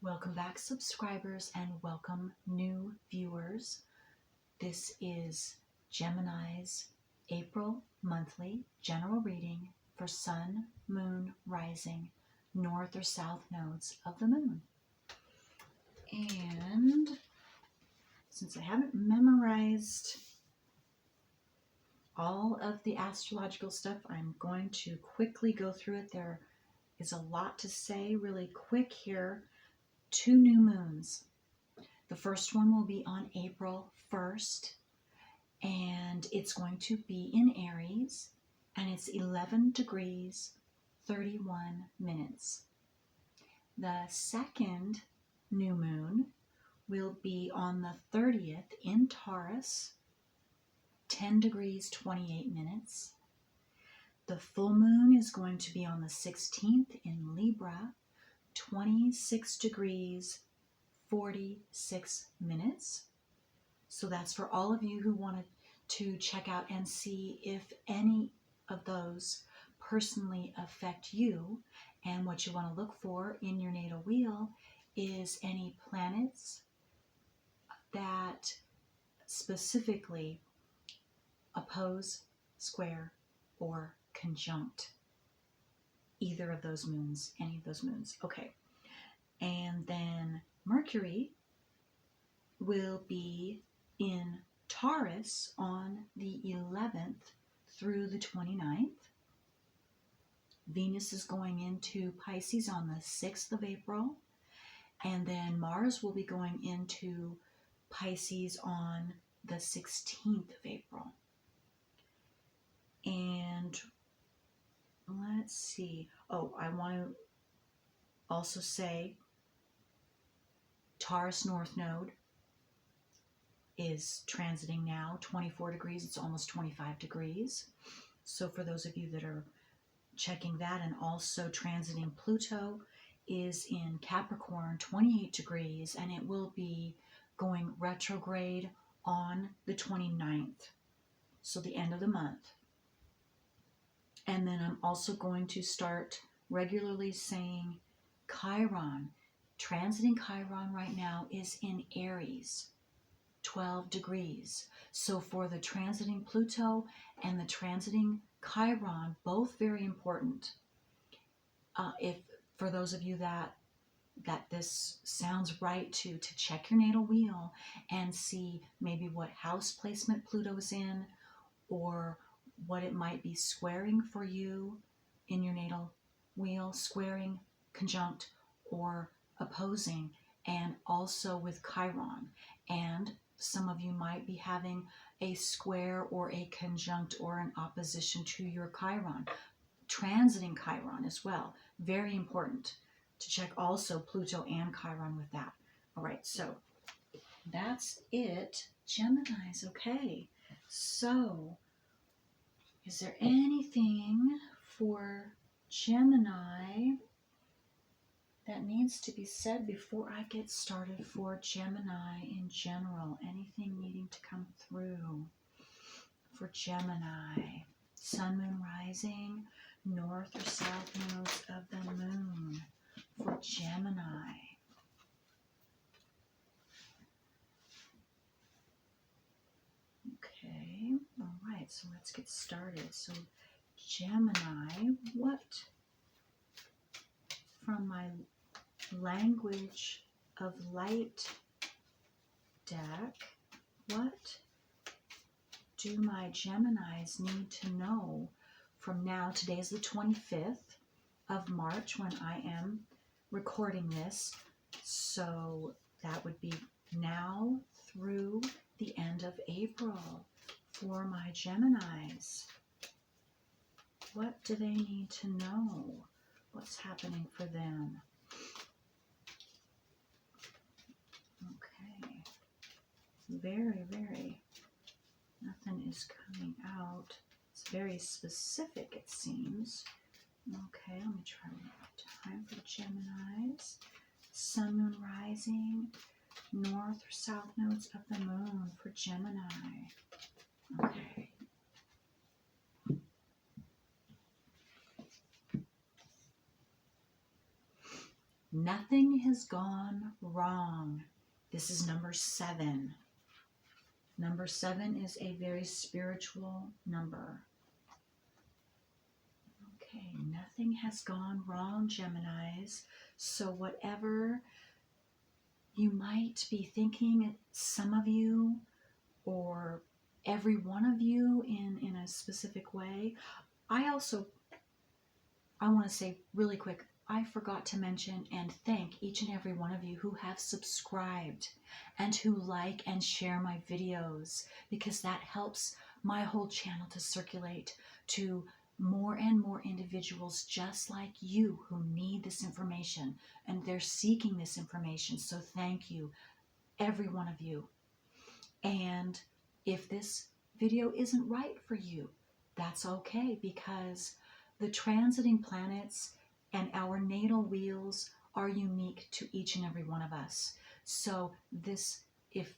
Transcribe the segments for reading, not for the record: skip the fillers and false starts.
Welcome back, subscribers, and welcome new viewers. This is Gemini's April monthly general reading for Sun, Moon, Rising, North or South nodes of the Moon. And since I haven't memorized all of the astrological stuff, I'm going to quickly go through it. There is a lot to say really quick here. 2 new moons. The first one will be on April 1st, and it's going to be in Aries, and it's 11 degrees, 31 minutes. The second new moon will be on the 30th in Taurus, 10 degrees, 28 minutes. The full moon is going to be on the 16th in Libra, 26 degrees, 46 minutes. So that's for all of you who wanted to check out and see if any of those personally affect you. And what you want to look for in your natal wheel is any planets that specifically oppose, square, or conjunct either of those moons, any of those moons. Okay. And then Mercury will be in Taurus on the 11th through the 29th. Venus is going into Pisces on the 6th of April. And then Mars will be going into Pisces on the 16th of April. And let's see. Oh, I want to also say Taurus North Node is transiting now 24 degrees. It's almost 25 degrees. So for those of you that are checking that, and also transiting Pluto is in Capricorn, 28 degrees, and it will be going retrograde on the 29th. So the end of the month. And then I'm also going to start regularly saying Chiron. Transiting Chiron right now is in Aries, 12 degrees. So for the transiting Pluto and the transiting Chiron, both very important. If for those of you that this sounds right to check your natal wheel and see maybe what house placement Pluto is in, or what it might be squaring for you in your natal wheel, squaring, conjunct, or opposing, and also with Chiron. And some of you might be having a square or a conjunct or an opposition to your Chiron, transiting Chiron as well. Very important to check also Pluto and Chiron with that. All right, so that's it, Geminis. Okay, so is there anything for Gemini that needs to be said before I get started for Gemini in general? Anything needing to come through for Gemini? Sun, Moon, Rising, North or South nodes of the Moon for Gemini. Okay, all right, so let's get started. So Gemini, what from my language of light deck, what do my Geminis need to know from now? Today's the 25th of March when I am recording this. So that would be now through the end of April for my Geminis. What do they need to know? What's happening for them? Okay. Very, nothing is coming out. It's very specific, it seems. Okay, let me try one more time for the Geminis. Sun, Moon, Rising, North or South nodes of the Moon for Gemini. Okay. Nothing has gone wrong. This is number 7. Number 7 is a very spiritual number. Okay, nothing has gone wrong, Geminis. So whatever you might be thinking, some of you or every one of you in a specific way. I want to say really quick, I forgot to mention and thank each and every one of you who have subscribed and who like and share my videos, because that helps my whole channel to circulate to more and more individuals just like you who need this information, and they're seeking this information. So thank you, every one of you. And if this video isn't right for you, that's okay, because the transiting planets and our natal wheels are unique to each and every one of us. So if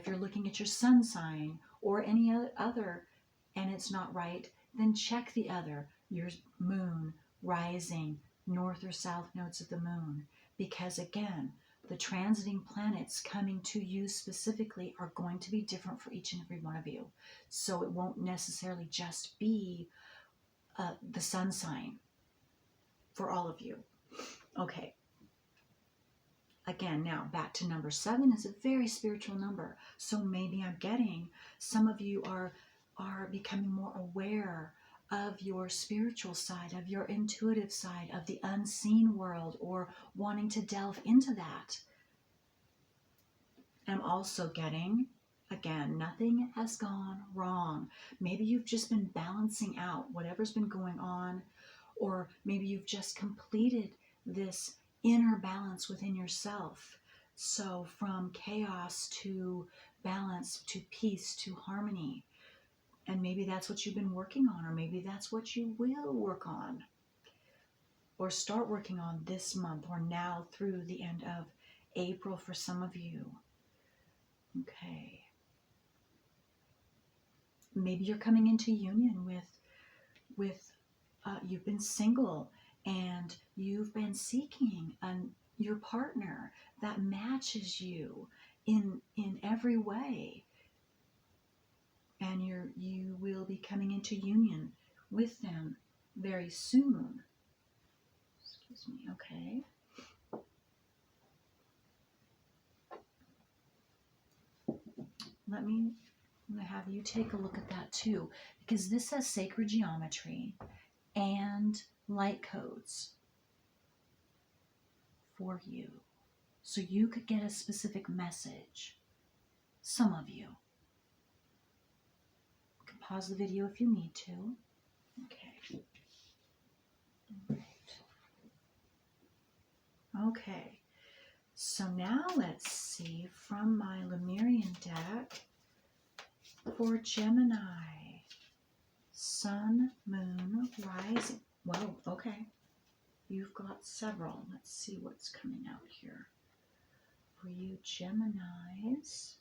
you're looking at your sun sign or any other and it's not right, then check the other, your moon, rising, north or south nodes of the moon, because again, the transiting planets coming to you specifically are going to be different for each and every one of you. So it won't necessarily just be the sun sign for all of you. Okay. Again, now back to number 7 is a very spiritual number. So maybe I'm getting some of you are becoming more aware of your spiritual side, of your intuitive side, of the unseen world, or wanting to delve into that. I'm also getting, again, nothing has gone wrong. Maybe you've just been balancing out whatever's been going on, or maybe you've just completed this inner balance within yourself. So from chaos to balance, to peace, to harmony. And maybe that's what you've been working on, or maybe that's what you will work on or start working on this month, or now through the end of April for some of you. Okay. Maybe you're coming into union with you've been single and you've been seeking your partner that matches you in every way, and you will be coming into union with them very soon. Excuse me. Okay. I'm going to have you take a look at that too, because this has sacred geometry and light codes for you. So you could get a specific message. Some of you. You can pause the video if you need to. Okay. All right. Okay. So now let's see from my Lemurian deck for Gemini. Sun, moon, rising. Whoa, okay. You've got several. Let's see what's coming out here for you Geminis.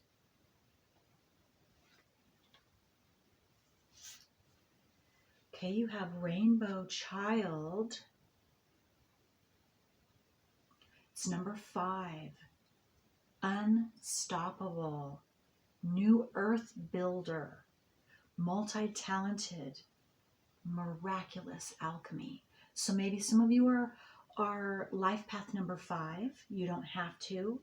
Okay, you have Rainbow Child. It's number 5. Unstoppable. New Earth Builder. Multi-talented. Miraculous alchemy. So maybe some of you are life path number 5. You don't have to.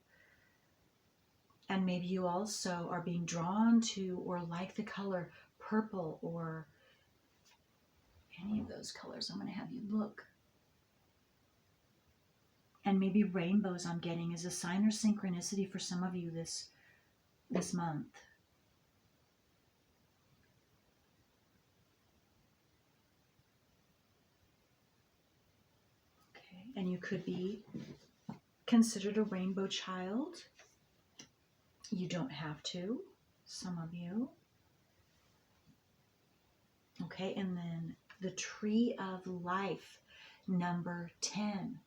And maybe you also are being drawn to or like the color purple or any of those colors. I'm going to have you look. And maybe rainbows I'm getting is a sign or synchronicity for some of you this month. Okay, and you could be considered a rainbow child. You don't have to, some of you. Okay, and then the Tree of Life, number 10.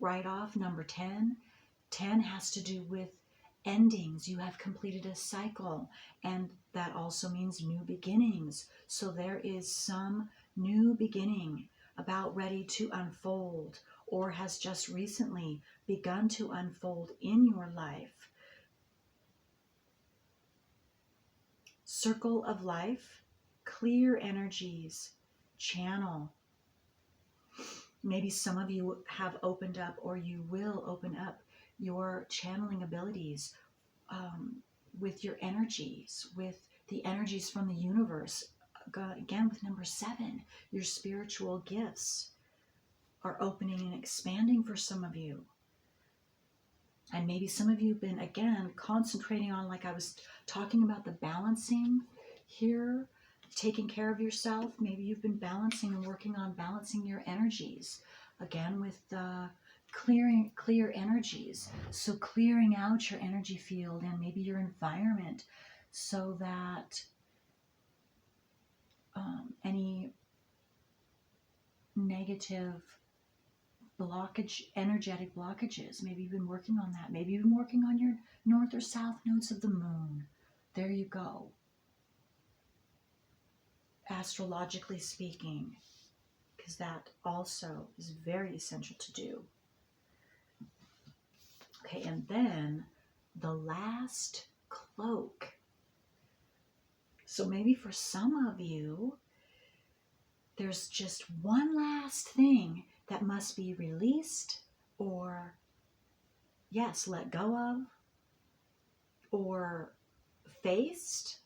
Right off, number 10. 10 has to do with endings. You have completed a cycle, and that also means new beginnings. So there is some new beginning about ready to unfold or has just recently begun to unfold in your life. Circle of life, clear energies, channel. Maybe some of you have opened up, or you will open up your channeling abilities with your energies, with the energies from the universe. Again, with number 7, your spiritual gifts are opening and expanding for some of you. And maybe some of you have been, again, concentrating on, like I was talking about, the balancing here, taking care of yourself. Maybe you've been balancing and working on balancing your energies, again, with clear energies. So clearing out your energy field and maybe your environment so that any negative energetic blockages, maybe you've been working on that. Maybe you've been working on your north or south nodes of the moon. There you go. Astrologically speaking, because that also is very essential to do. Okay, and then the last cloak. So maybe for some of you, there's just one last thing that must be released or, yes, let go of or faced.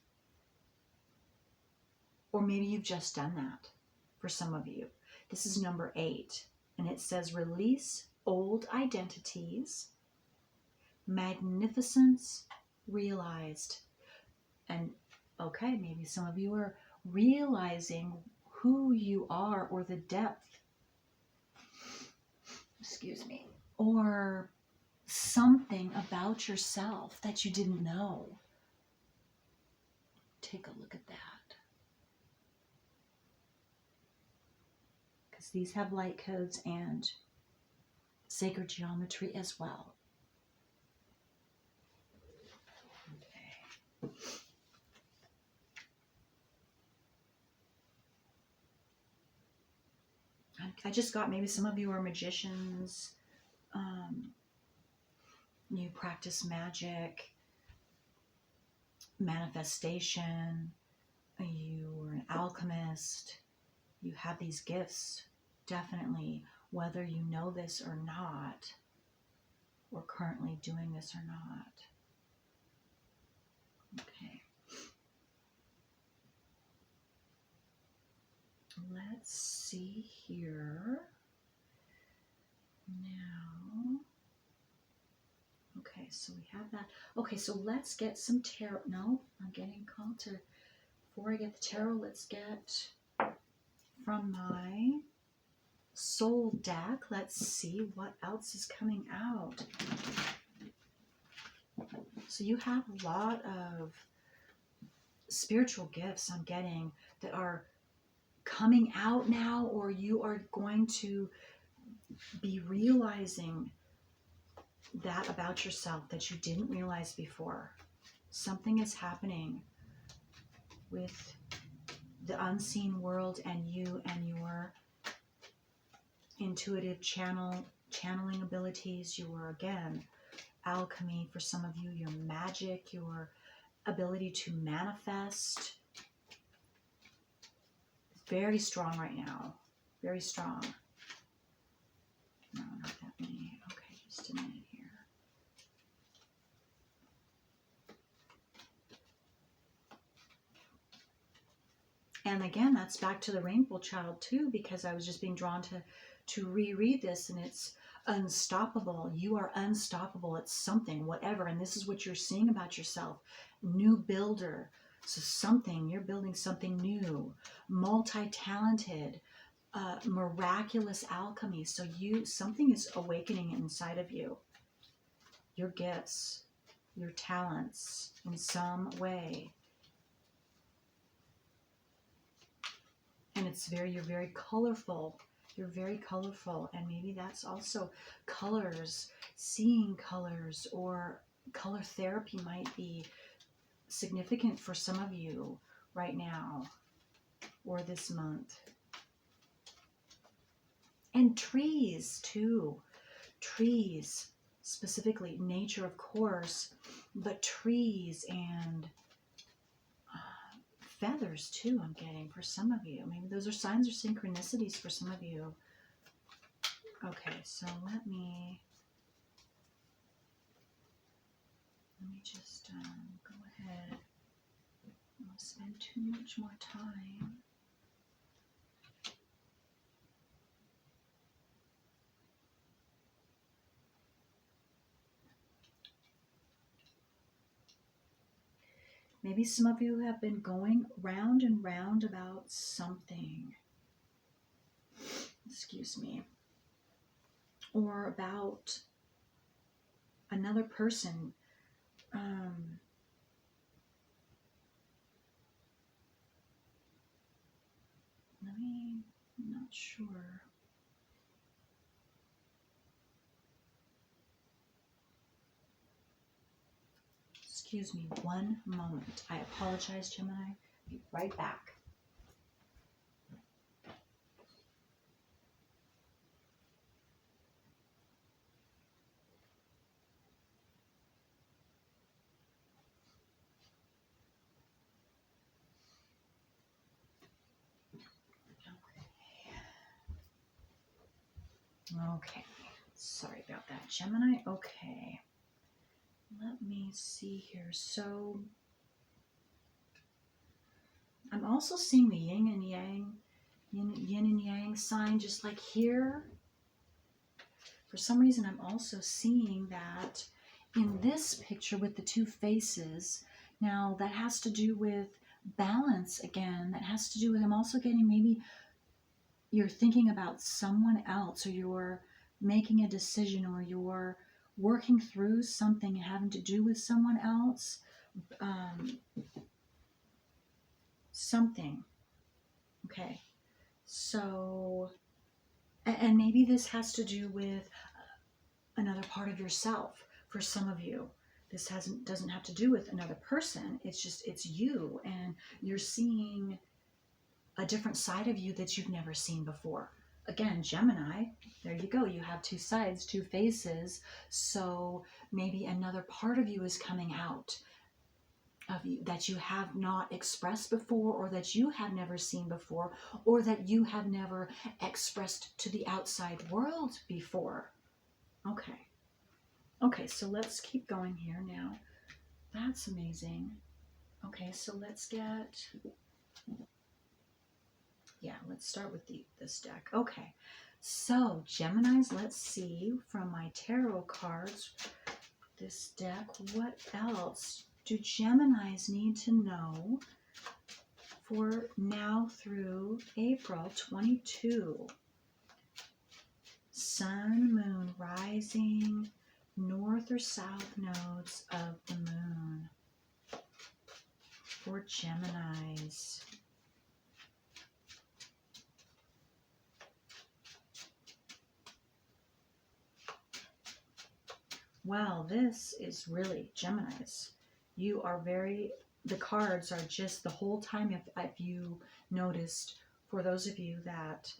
Or maybe you've just done that for some of you. This is number 8, and it says release old identities, magnificence realized. And okay, maybe some of you are realizing who you are, or the depth, excuse me, or something about yourself that you didn't know. Take a look at that. Because these have light codes and sacred geometry as well. Okay. I just got, maybe some of you are magicians, you practice magic, manifestation, you're an alchemist, you have these gifts, definitely, whether you know this or not, or currently doing this or not. Okay. Let's see here. Now, okay, so we have that. Okay, so let's get some tarot. No, I'm getting called to, before I get the tarot, let's get from my soul deck. Let's see what else is coming out. So you have a lot of spiritual gifts I'm getting that are coming out now, or you are going to be realizing that about yourself that you didn't realize before. Something is happening with the unseen world and you and your intuitive channeling abilities, your, again, alchemy for some of you, your magic, your ability to manifest. Very strong right now. Very strong. No, not that many. Okay, just a minute here. And again, that's back to the Rainbow Child too, because I was just being drawn to reread this, and it's unstoppable. You are unstoppable. It's something, whatever. And this is what you're seeing about yourself. New builder. So something, you're building something new. Multi-talented, miraculous alchemy. So something is awakening inside of you. Your gifts, your talents in some way. And you're very colorful. You're very colorful. And maybe that's also colors, seeing colors, or color therapy might be significant for some of you right now or this month. And trees too. Trees, specifically nature, of course, but trees and feathers too, I'm getting for some of you. Maybe those are signs or synchronicities for some of you. Okay, so let me just go ahead. I don't spend too much more time. Maybe some of you have been going round and round about something. Excuse me. Or about another person. I'm not sure. Excuse me one moment. I apologize, Gemini. Be right back. Okay. Sorry about that, Gemini. Okay. Let me see here. So I'm also seeing the yin and yang, yin and yang sign, just like here. For some reason, I'm also seeing that in this picture with the two faces. Now, that has to do with balance again. That has to do with, I'm also getting maybe you're thinking about someone else, or you're making a decision, or you're working through something having to do with someone else. Something. Okay. So, and maybe this has to do with another part of yourself for some of you. This doesn't have to do with another person. It's you, and you're seeing a different side of you that you've never seen before. Again, Gemini, there you go. You have two sides, two faces. So maybe another part of you is coming out of you that you have not expressed before, or that you have never seen before, or that you have never expressed to the outside world before. Okay. Okay, so let's keep going here now. That's amazing. Okay, so let's start with this deck. Okay, so Geminis, let's see from my tarot cards, this deck, what else do Geminis need to know for now through April 22? Sun, moon, rising, north or south nodes of the moon for Geminis. Wow, this is really Geminis. You are the cards are just the whole time, if you noticed, for those of you that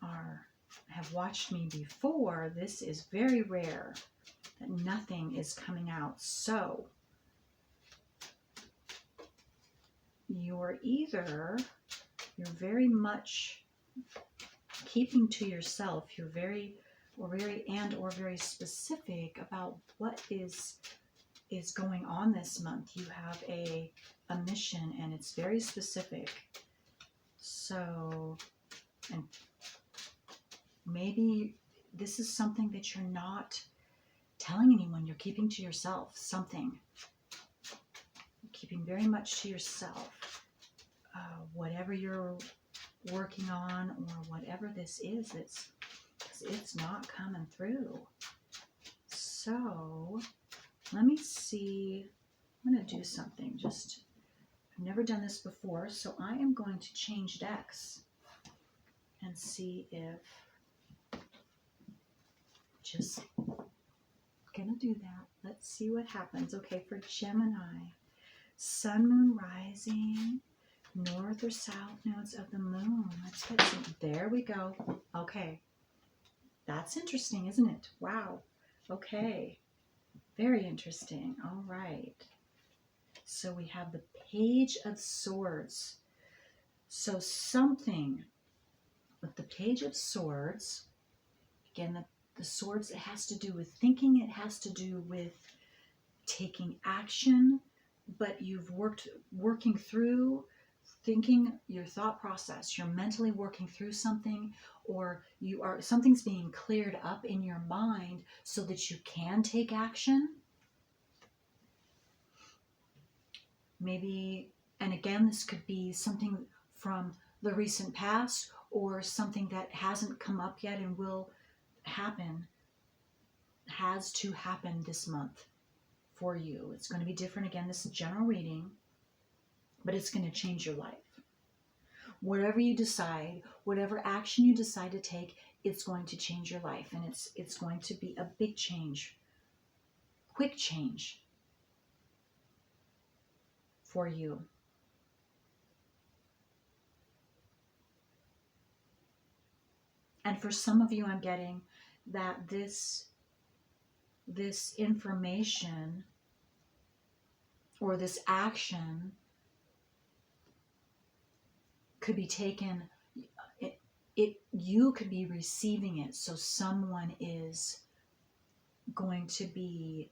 have watched me before, this is very rare that nothing is coming out. So you're very much keeping to yourself. You're very specific about what is going on this month. You have a mission, and it's very specific. So, and maybe this is something that you're not telling anyone. You're keeping to yourself. Something. You're keeping very much to yourself. Whatever you're working on, or whatever this is, it's not coming through. So let me see. I'm going to do something. I've never done this before, so I am going to change decks and see if, just gonna do that. Let's see what happens. Okay, for Gemini, Sun, Moon, Rising, North or south nodes of the moon. Let's get some. There we go. Okay. That's interesting, isn't it? Wow. Okay. Very interesting. All right. So we have the Page of Swords. So something with the Page of Swords, again, the swords, it has to do with thinking, it has to do with taking action, but you've working through thinking, your thought process, you're mentally working through something, or something's being cleared up in your mind so that you can take action. Maybe, and again, this could be something from the recent past or something that hasn't come up yet and will happen, has to happen this month for you. It's going to be different. Again, this is general reading, but it's going to change your life. Whatever you decide, whatever action you decide to take, it's going to change your life, and it's going to be a big change, quick change for you. And for some of you, I'm getting that this information or this action could be taken, you could be receiving it. So someone is going to be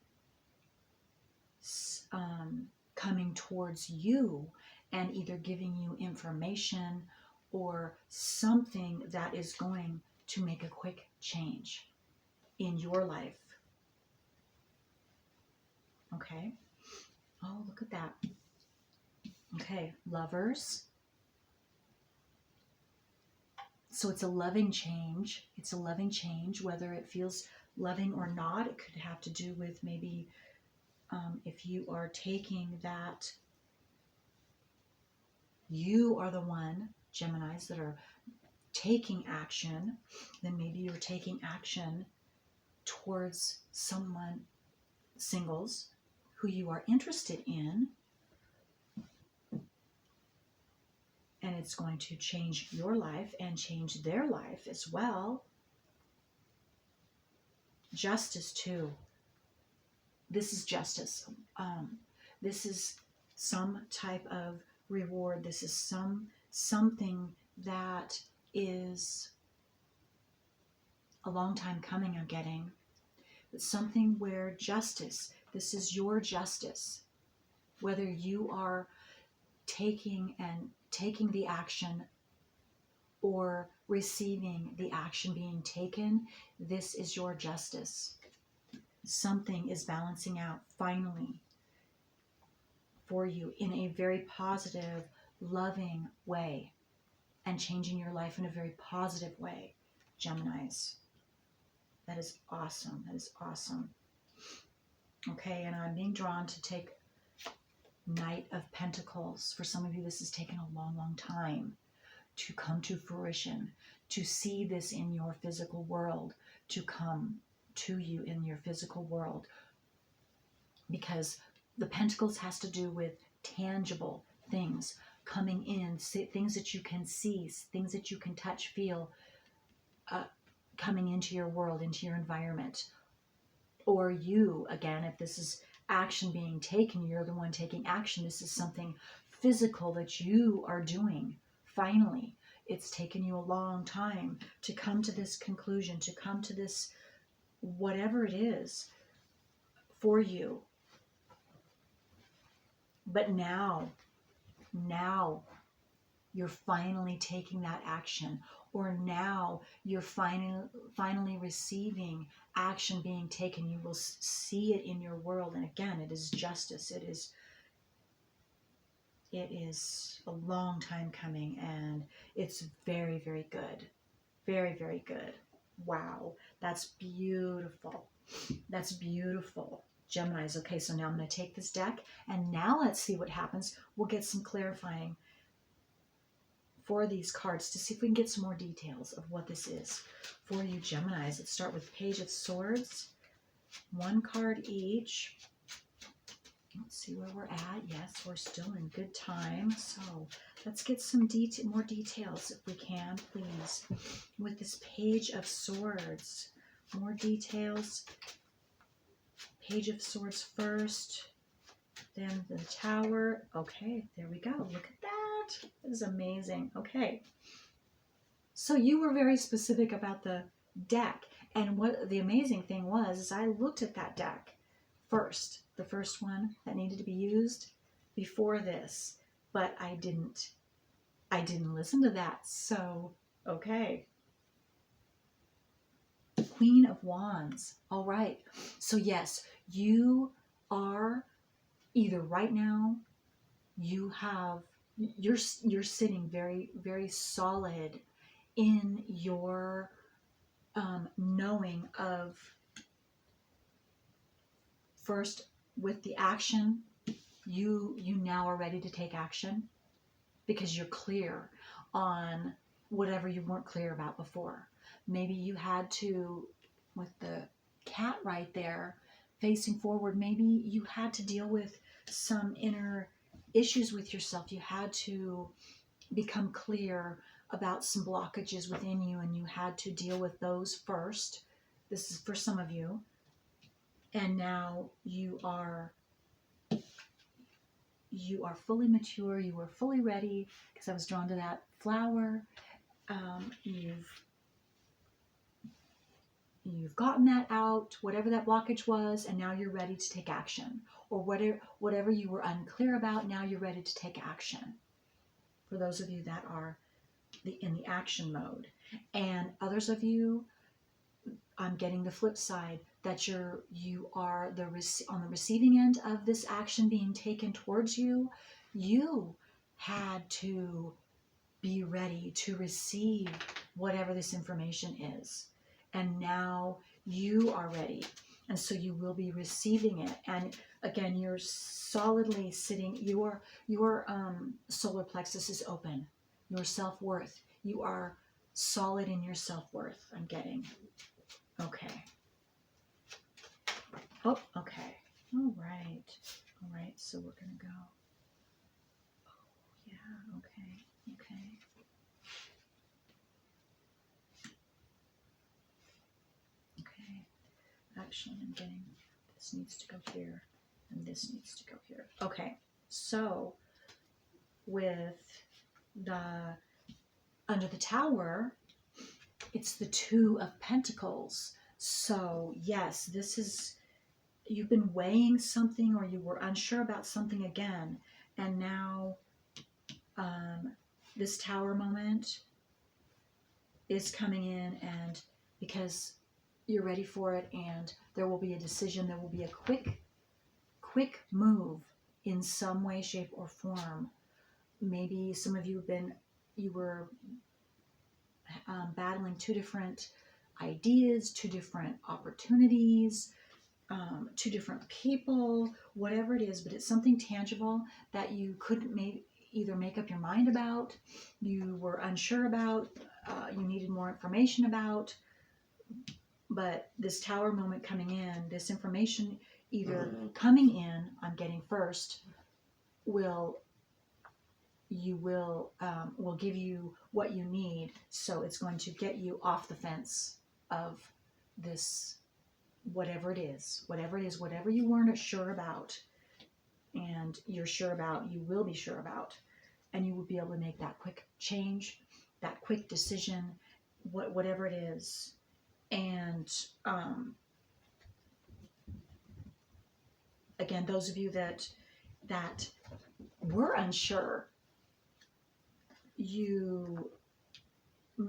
coming towards you and either giving you information or something that is going to make a quick change in your life. Okay. Oh, look at that. Okay, Lovers. So it's a loving change. It's a loving change, whether it feels loving or not. It could have to do with maybe if you are taking that, you are the one, Geminis, that are taking action, then maybe you're taking action towards someone, singles, who you are interested in, and it's going to change your life and change their life as well. Justice too. This is justice. This is some type of reward. This is something that is a long time coming, I'm getting. But something where justice, this is your justice. Whether you are taking the action or receiving the action being taken, this is your justice. Something is balancing out finally for you in a very positive, loving way, and changing your life in a very positive way, Geminis. That is awesome. That is awesome. Okay, and I'm being drawn to take Knight of Pentacles. For some of you, this has taken a long, long time to come to fruition, to see this in your physical world, to come to you in your physical world. Because the Pentacles has to do with tangible things coming in, things that you can see, things that you can touch, feel, coming into your world, into your environment. Or you, again, if this is action being taken, you're the one taking action. This is something physical that you are doing. Finally, it's taken you a long time to come to this conclusion, to come to this, whatever it is for you. But now you're finally taking that action, or now you're finally receiving action being taken. You will see it in your world. And again, it is justice. It is a long time coming, and it's very, very good. Very, very good. Wow. That's beautiful. That's beautiful. Geminis. Okay, so now I'm going to take this deck, and now let's see what happens. We'll get some clarifying for these cards to see if we can get some more details of what this is for you, Geminis. Let's start with Page of Swords. One card each. Let's see where we're at. Yes, we're still in good time. So Let's get some more details if we can, please. With this Page of Swords, more details. Page of Swords first, then the Tower. Okay, there we go. Look at that. That is amazing. Okay. So you were very specific about the deck. And what the amazing thing was, is I looked at that deck first, the first one that needed to be used before this, but I didn't listen to that. So, okay. Queen of Wands. All right. So yes, you are either right now, you're sitting very, very solid in your knowing of, first, with the action, you now are ready to take action because you're clear on whatever you weren't clear about before. Maybe you had to, with the cat right there facing forward, maybe you had to deal with some inner issues with yourself. You had to become clear about some blockages within you, and you had to deal with those first. This is for some of you. And now you are fully mature, you are fully ready, because I was drawn to that flower. You've gotten that out, whatever that blockage was, and now you're ready to take action. Or whatever you were unclear about, now you're ready to take action. For those of you that are in the action mode. And others of you, I'm getting the flip side, that you are on the receiving end of this action being taken towards you. You had to be ready to receive whatever this information is. And now you are ready. And so you will be receiving it. And again, you're solidly sitting, your solar plexus is open. Your self-worth. You are solid in your self-worth, I'm getting. Okay. Oh, okay. All right. All right, so we're going to go. Oh, yeah, okay. Okay. Okay. Actually, I'm getting, this needs to go here, and this needs to go here. Okay, so with under the Tower, it's the Two of Pentacles. So yes, this is, you've been weighing something, or you were unsure about something again, and now this Tower moment is coming in, and because you're ready for it, and there will be a decision, there will be a quick move in some way, shape, or form. Maybe some of you were battling two different ideas, two different opportunities, two different people, whatever it is, but it's something tangible that you couldn't either make up your mind about, you were unsure about, you needed more information about. But this Tower moment coming in, this information either coming in, I'm getting first, will give you what you need. So it's going to get you off the fence of this, whatever it is, whatever you weren't sure about, and you're sure about, you will be sure about, and you will be able to make that quick change, that quick decision, whatever it is. And again, those of you that were unsure, you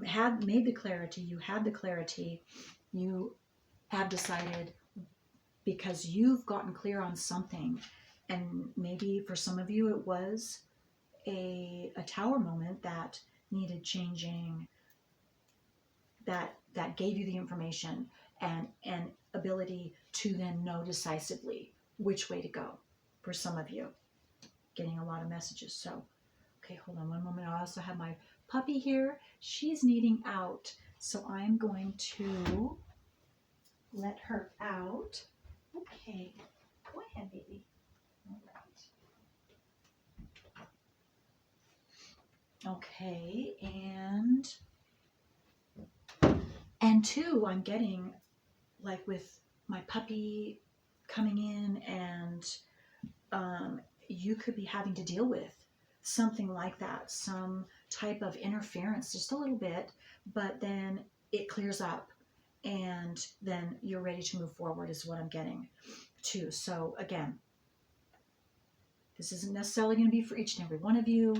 had made the clarity, you had the clarity, you have decided, because you've gotten clear on something. And maybe for some of you it was a Tower moment that needed changing, that gave you the information and ability to then know decisively which way to go. For some of you, getting a lot of messages. So, okay, hold on one moment. I also have my puppy here. She's needing out, so I'm going to let her out. Okay, go ahead, baby. All right. Okay, and two, I'm getting like with my puppy coming in, and you could be having to deal with something like that, some type of interference, just a little bit, but then it clears up, and then you're ready to move forward, is what I'm getting too. So again, this isn't necessarily going to be for each and every one of you,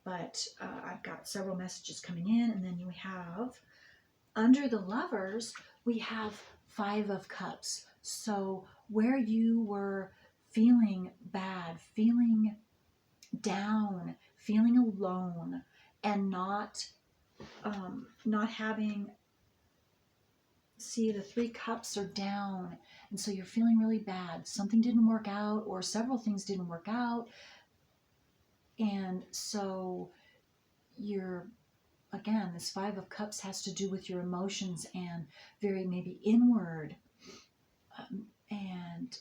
but I've got several messages coming in, and then you have under the lovers, we have 5 of cups. So where you were feeling bad, feeling down, feeling alone, and not having, see, the 3 cups are down, and so you're feeling really bad. Something didn't work out, or several things didn't work out, and so you're, again, this 5 of cups has to do with your emotions and very maybe inward, and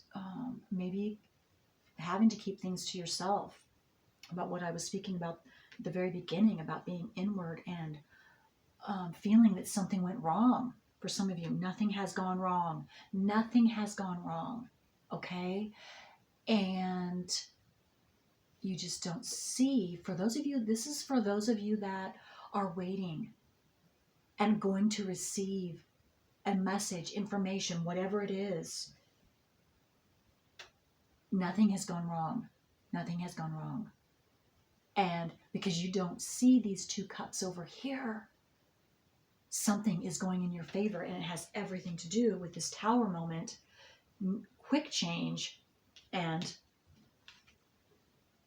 maybe having to keep things to yourself, about what I was speaking about at the very beginning, about being inward and feeling that something went wrong. For some of you, nothing has gone wrong. Nothing has gone wrong. Okay? And you just don't see. For those of you, this is for those of you that are waiting and going to receive a message, information, whatever it is. Nothing has gone wrong. Nothing has gone wrong. And because you don't see these 2 cups over here, something is going in your favor, and it has everything to do with this Tower moment, quick change, and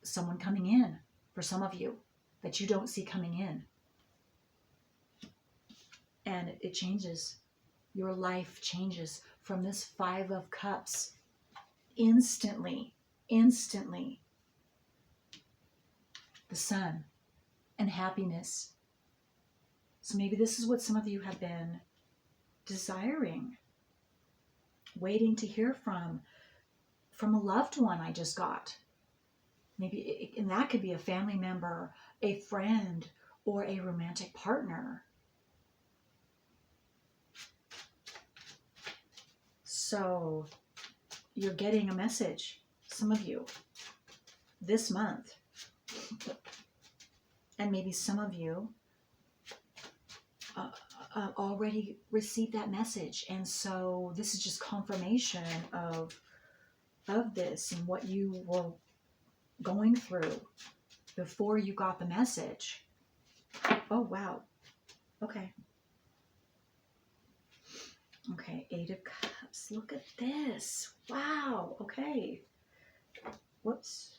someone coming in for some of you that you don't see coming in. And it changes. Your life changes from this 5 of cups instantly. The sun and happiness. So maybe this is what some of you have been desiring, waiting to hear from a loved one. I just got. Maybe, and that could be a family member, a friend, or a romantic partner. So you're getting a message, some of you, this month. And maybe some of you already received that message. And so this is just confirmation of this and what you were going through before you got the message. Oh, wow. Okay. Okay, 8 of Cups. Look at this. Wow. Okay. Whoops.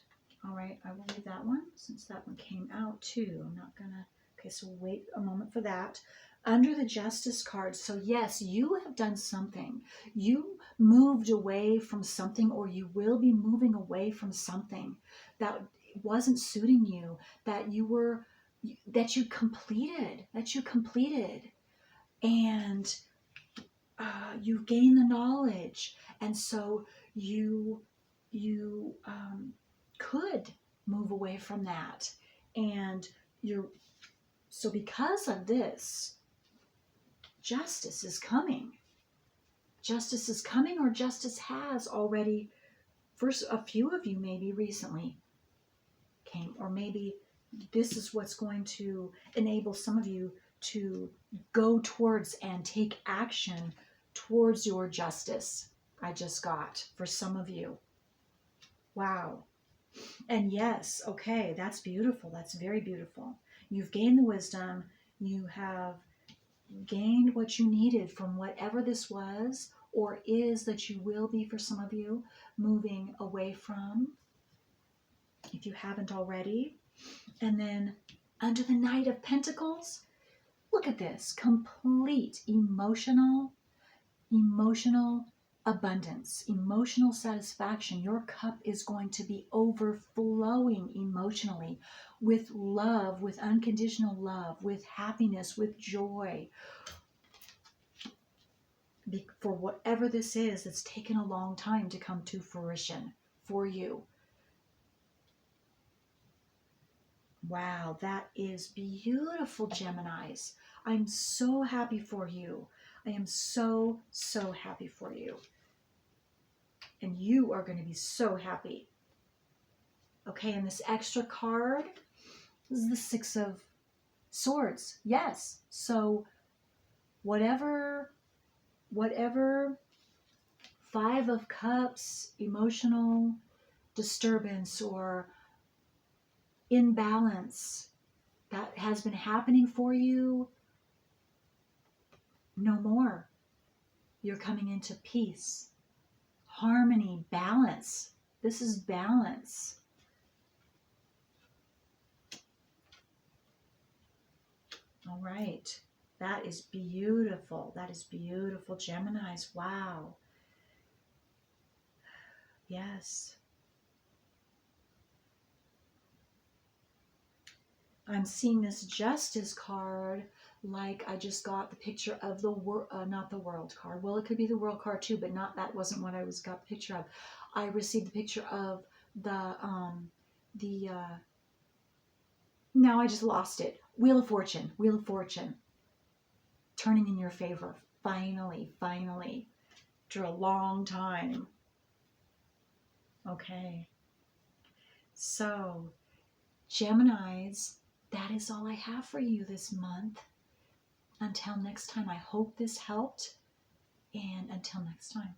All right, I will leave that one since that one came out too. I'm not gonna. Okay, so wait a moment for that. Under the Justice card. So yes, you have done something. You moved away from something, or you will be moving away from something that wasn't suiting you, that you completed, and you gain the knowledge, and so you could move away from that, and so because of this, justice is coming. Justice is coming, or justice has already, for a few of you maybe recently came, or maybe this is what's going to enable some of you to go towards and take action towards your justice. I just got for some of you. Wow. And yes, okay, that's beautiful. That's very beautiful. You've gained the wisdom. You have gained what you needed from whatever this was or is that you will be, for some of you, moving away from, if you haven't already. And then under the Knight of Pentacles, look at this. Complete emotional abundance, emotional satisfaction. Your cup is going to be overflowing emotionally with love, with unconditional love, with happiness, with joy. For whatever this is, it's taken a long time to come to fruition for you. Wow, that is beautiful, Geminis. I'm so happy for you. I am so, so happy for you. And you are going to be so happy. Okay, and this extra card, this is the Six of Swords. Yes. So whatever Five of Cups, emotional disturbance or imbalance that has been happening for you, no more. You're coming into peace, harmony, balance. This is balance. All right. That is beautiful. That is beautiful, Geminis. Wow. Yes. I'm seeing this Justice card like I just got the picture of the not the World card. Well, it could be the World card too, but not, that wasn't what I got the picture of. I received the picture of the now I just lost it. Wheel of Fortune. Wheel of Fortune. Turning in your favor. Finally, finally. After a long time. Okay. So, Geminis, that is all I have for you this month. Until next time, I hope this helped. And until next time.